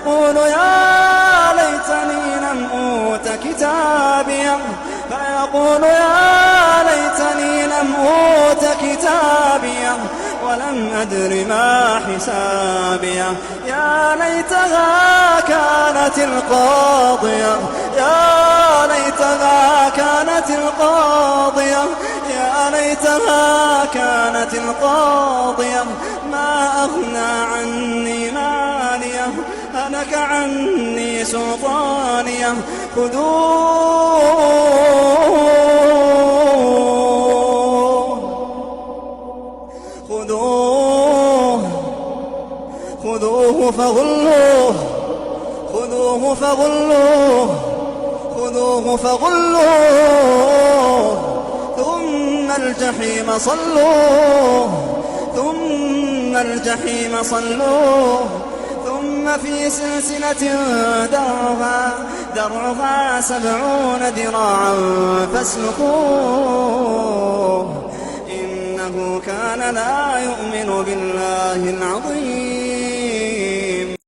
فيقول يا ليتني لم أوت كتابيه فيقول يا ليتني لم أوت كتابيه ولم أدر ما حسابيه يا ليتها كانت القاضية يا ليتها كانت القاضية يا ليتها كانت القاضية ما أغنى عني ماليه هلك عني سلطانيه خذوه فغلوه خذوه فغلوه خذوه فغلوه ثم الجحيم صلوه ثم الجحيم صلوه ثم في سلسلة درعها 70 ذراعا فاسلكوه إنه كان لا يؤمن بالله العظيم